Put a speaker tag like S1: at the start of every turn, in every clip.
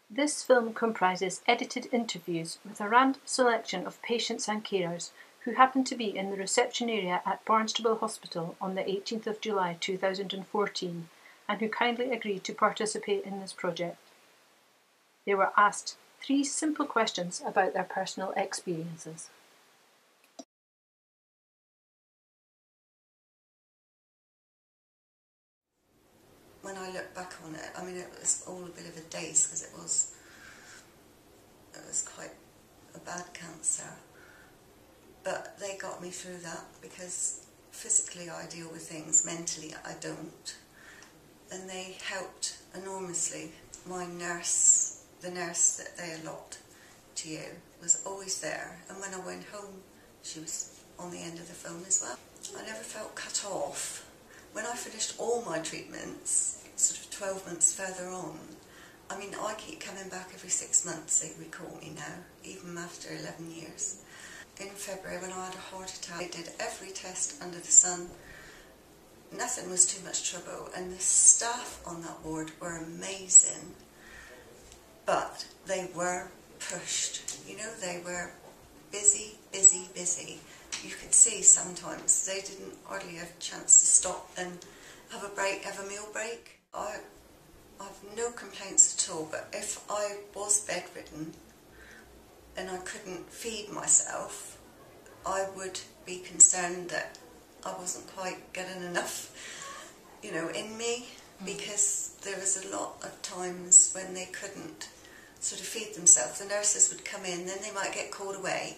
S1: This film comprises edited interviews with a random selection of patients and carers who happened to be in the reception area at Barnstable Hospital on the 18th of July 2014 and who kindly agreed to participate in this project. They were asked 3 simple questions about their personal experiences.
S2: When I look back on it, I mean, it was all a bit of a daze because it was quite a bad cancer. But they got me through that because physically I deal with things, mentally I don't. And they helped enormously. My nurse, the nurse that they allot to you, was always there. And when I went home, she was on the end of the phone as well. I never felt cut off. When I finished all my treatments, sort of 12 months further on, I mean, I keep coming back every 6 months, they recall me now, even after 11 years. In February, when I had a heart attack, I did every test under the sun. Nothing was too much trouble, and the staff on that ward were amazing, but they were pushed. You know, they were busy, busy, busy. You could see sometimes they didn't hardly have a chance to stop and have a break, have a meal break. I've no complaints at all, but if I was bedridden and I couldn't feed myself, I would be concerned that I wasn't quite getting enough, you know, in me, because there was a lot of times when they couldn't sort of feed themselves. The nurses would come in, then they might get called away,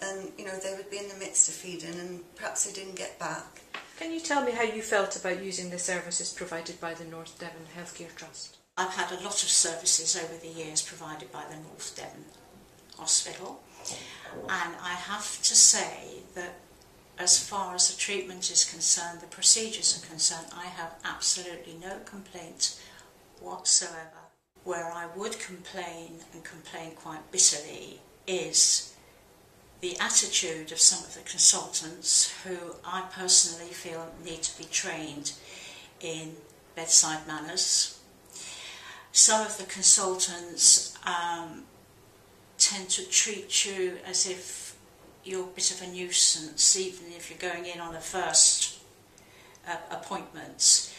S2: and, you know, they would be in the midst of feeding and perhaps they didn't get back.
S1: Can you tell me how you felt about using the services provided by the North Devon Healthcare Trust?
S3: I've had a lot of services over the years provided by the North Devon Hospital, and I have to say that as far as the treatment is concerned, the procedures are concerned, I have absolutely no complaint whatsoever. Where I would complain, and complain quite bitterly, is the attitude of some of the consultants who I personally feel need to be trained in bedside manners. Some of the consultants tend to treat you as if you're a bit of a nuisance, even if you're going in on a first appointment.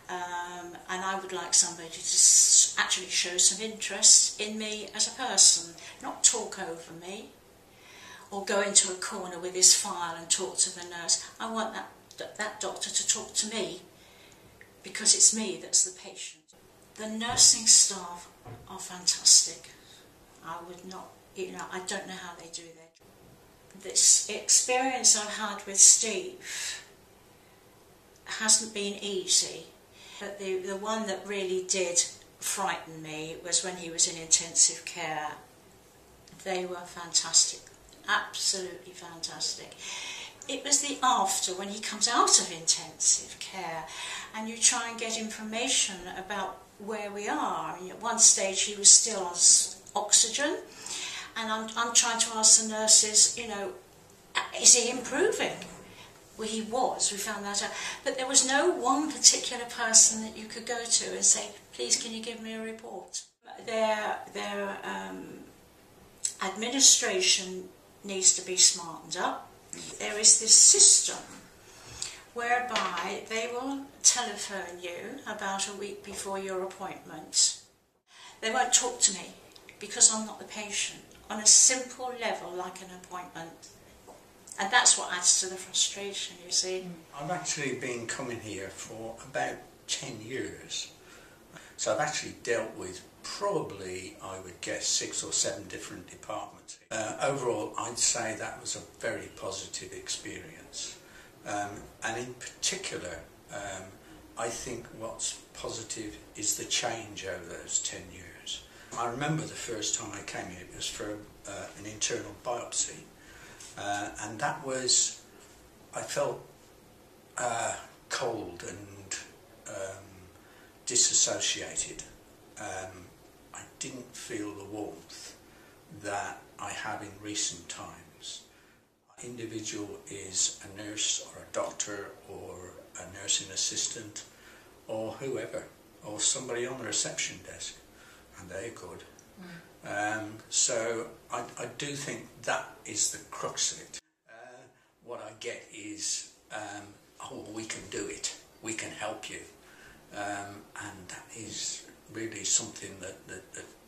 S3: And I would like somebody to actually show some interest in me as a person, not talk over me, or go into a corner with his file and talk to the nurse. I want that doctor to talk to me, because it's me that's the patient. The nursing staff are fantastic. I would not, you know, I don't know how they do that. This experience I've had with Steve hasn't been easy, but the one that really did frighten me was when he was in intensive care. They were fantastic, absolutely fantastic. It was the after, when he comes out of intensive care and you try and get information about where we are. I mean, at one stage he was still on oxygen, and I'm trying to ask the nurses, you know, is he improving? Well, he was, we found that out. But there was no one particular person that you could go to and say, please can you give me a report? Their administration needs to be smartened up. There is this system whereby they will telephone you about a week before your appointment. They won't talk to me because I'm not the patient, on a simple level like an appointment. And that's what adds to the frustration, you see.
S4: I've actually been coming here for about 10 years. So I've actually dealt with probably, I would guess, 6 or 7 different departments. Overall, I'd say that was a very positive experience. And in particular, I think what's positive is the change over those 10 years. I remember the first time I came here, it was for an internal biopsy. And that was, I felt cold and disassociated. I didn't feel the warmth that I have in recent times. An individual is a nurse or a doctor or a nursing assistant or whoever, or somebody on the reception desk. and they're good. So I do think that is the crux of it. What I get is, oh, we can do it, we can help you, and that is really something that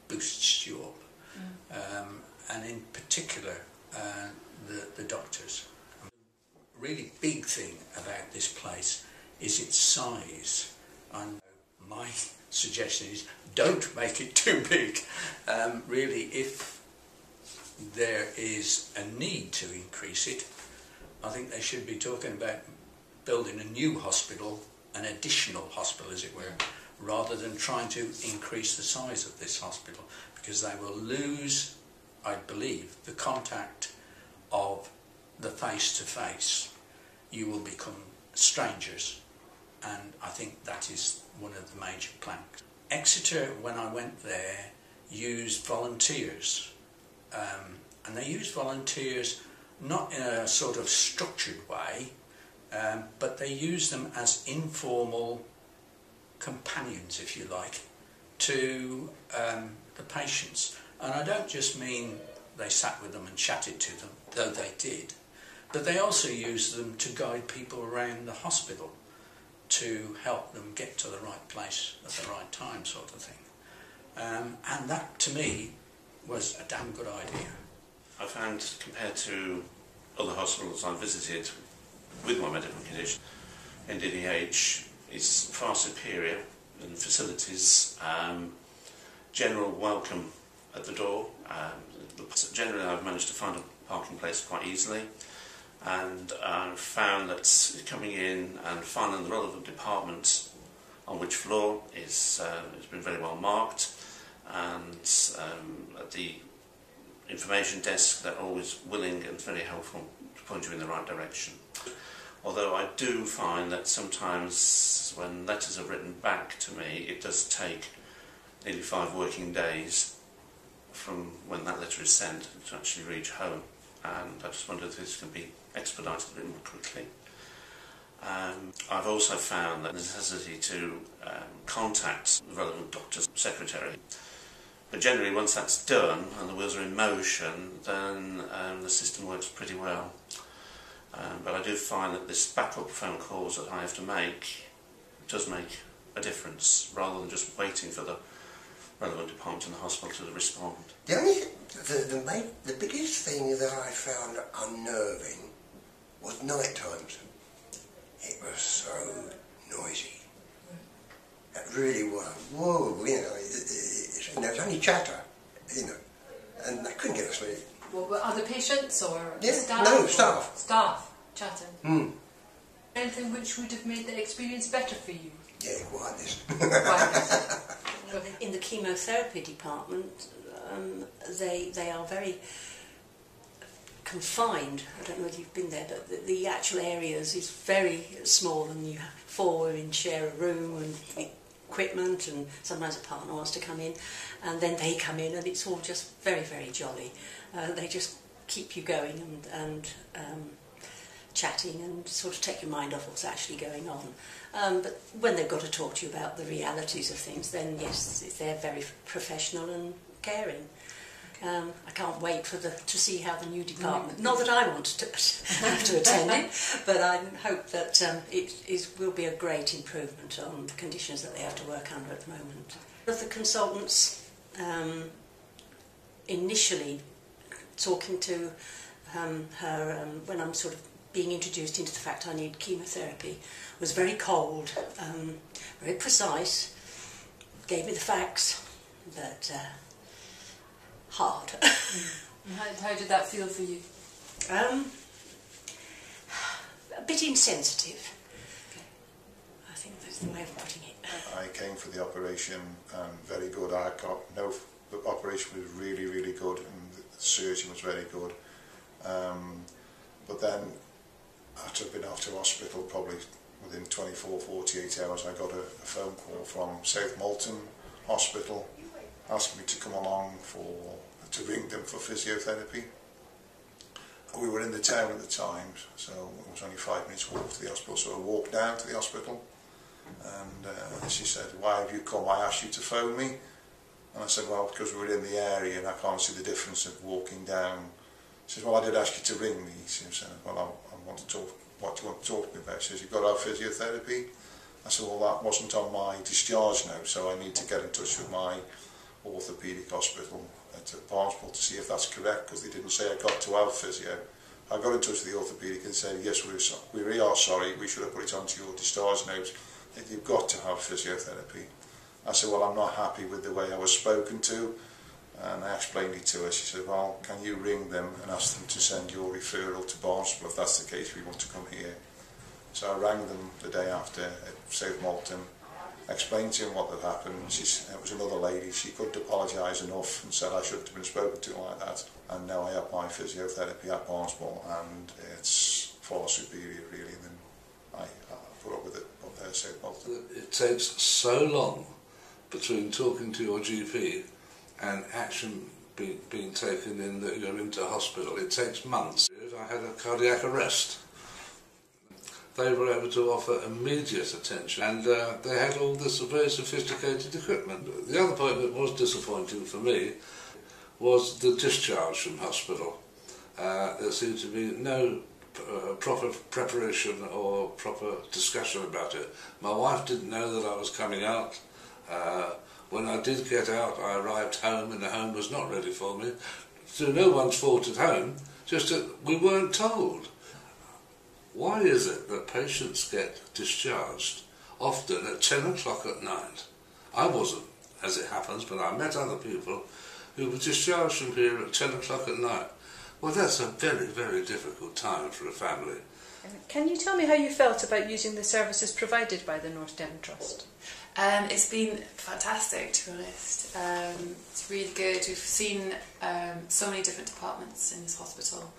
S4: boosts you up, and in particular the doctors. The really big thing about this place is its size, and my suggestion is don't make it too big. Really, if there is a need to increase it, I think they should be talking about building a new hospital, an additional hospital as it were, rather than trying to increase the size of this hospital, because they will lose, I believe, the contact of the face-to-face. You will become strangers, and I think that is one of the major planks. Exeter, when I went there, used volunteers, and they used volunteers not in a sort of structured way, but they used them as informal companions, if you like, to the patients. And I don't just mean they sat with them and chatted to them, though they did, but they also used them to guide people around the hospital, to help them get to the right place at the right time, sort of thing. And that, to me, was a damn good idea.
S5: I found, compared to other hospitals I've visited with my medical condition, NDDH is far superior in facilities. General welcome at the door. Generally, I've managed to find a parking place quite easily, and I've found that coming in and finding the relevant department on which floor has been very well marked, and at the information desk they're always willing and very helpful to point you in the right direction. Although I do find that sometimes when letters are written back to me, it does take nearly 5 working days from when that letter is sent to actually reach home, and I just wonder if this can be expedited a bit more quickly. I've also found that the necessity to contact the relevant doctor's secretary. But generally, once that's done and the wheels are in motion, then the system works pretty well. But I do find that this backup phone calls that I have to make does make a difference, rather than just waiting for the relevant department in the hospital to respond.
S6: The biggest thing that I found unnerving was night times. It was so noisy. It really was. Whoa, you know, there was only chatter, you know, and I couldn't get to sleep.
S1: Well, were other patients or
S6: Yeah,
S1: staff?
S6: no, staff.
S1: Staff chatting.
S6: Hmm.
S1: Anything which would have made the experience better for you?
S6: Yeah, quietness.
S7: In the chemotherapy department, they are very confined. I don't know whether you've been there, but the actual areas is very small, and you have 4 women share a room and equipment, and sometimes a partner wants to come in, and then they come in, and it's all just very, very jolly. They just keep you going and chatting and sort of take your mind off what's actually going on. But when they've got to talk to you about the realities of things, then yes, they're very professional and caring. I can't wait to see how the new department, not that I want to have to attend it, but I hope that it will be a great improvement on the conditions that they have to work under at the moment. One of the consultants initially talking to her when I'm sort of being introduced into the fact I need chemotherapy was very cold, very precise, gave me the facts, but hard.
S1: How did that feel for you?
S7: A bit insensitive. Okay. I think that's the way of putting it.
S8: I came for the operation and very good. The operation was really, really good, and the surgeon was very good. But then, after I'd been out to hospital, probably within 24, 48 hours, I got a phone call from South Molton Hospital asking me to come along to ring them for physiotherapy. We were in the town at the time, so it was only 5 minutes walk to the hospital, so I walked down to the hospital, and she said, "Why have you come? I asked you to phone me." And I said, well, because we're in the area and I can't see the difference of walking down. He says, well, I did ask you to ring me. He said, well, I want to talk. What do you want to talk to me about? He says, you've got to have physiotherapy. I said, well, that wasn't on my discharge note, so I need to get in touch with my orthopaedic hospital at Barnstable to see if that's correct, because they didn't say I got to have physio. I got in touch with the orthopaedic and said, yes, we really are sorry, we should have put it onto your discharge note that you've got to have physiotherapy. I said, well, I'm not happy with the way I was spoken to, and I explained it to her. She said, well, can you ring them and ask them to send your referral to Barnstable if that's the case, we want to come here. So I rang them the day after at South Malton, explained to him what had happened. It was another lady, she couldn't apologise enough and said I shouldn't have been spoken to like that. And now I have my physiotherapy at Barnstable and it's far superior really than I put up with it up there at South Malton.
S9: It takes so long between talking to your GP and action being taken in that you're into hospital. It takes months. I had a cardiac arrest. They were able to offer immediate attention and they had all this very sophisticated equipment. The other point that was disappointing for me was the discharge from hospital. There seemed to be no proper preparation or proper discussion about it. My wife didn't know that I was coming out. When I did get out, I arrived home and the home was not ready for me. So no one's fault at home, just that we weren't told. Why is it that patients get discharged often at 10 o'clock at night? I wasn't, as it happens, but I met other people who were discharged from here at 10 o'clock at night. Well, that's a very, very difficult time for a family.
S1: Can you tell me how you felt about using the services provided by the North Devon Trust?
S10: It's been fantastic, to be honest. It's really good. We've seen so many different departments in this hospital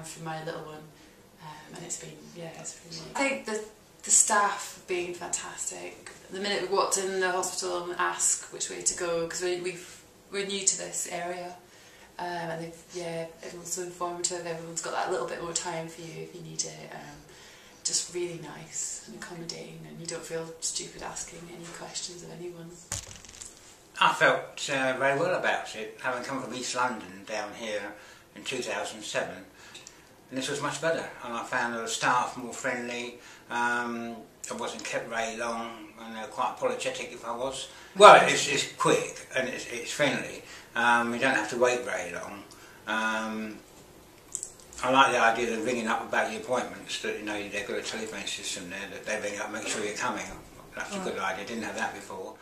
S10: from my little one. And it's been, yeah, it's really... I think the staff have been fantastic. The minute we walked in the hospital and asked which way to go, because we're new to this area, and everyone's so informative, everyone's got that little bit more time for you if you need it. Just really nice and accommodating, and you don't feel stupid asking any questions of anyone.
S11: I felt very well about it, having come from East London down here in 2007. And this was much better, and I found the staff more friendly. I wasn't kept very long, and they were quite apologetic if I was. Well, it's quick and it's friendly. You don't have to wait very long. I like the idea of ringing up about the appointments, that they've got a telephone system there that they ring up, make sure you're coming. That's a good idea, didn't have that before.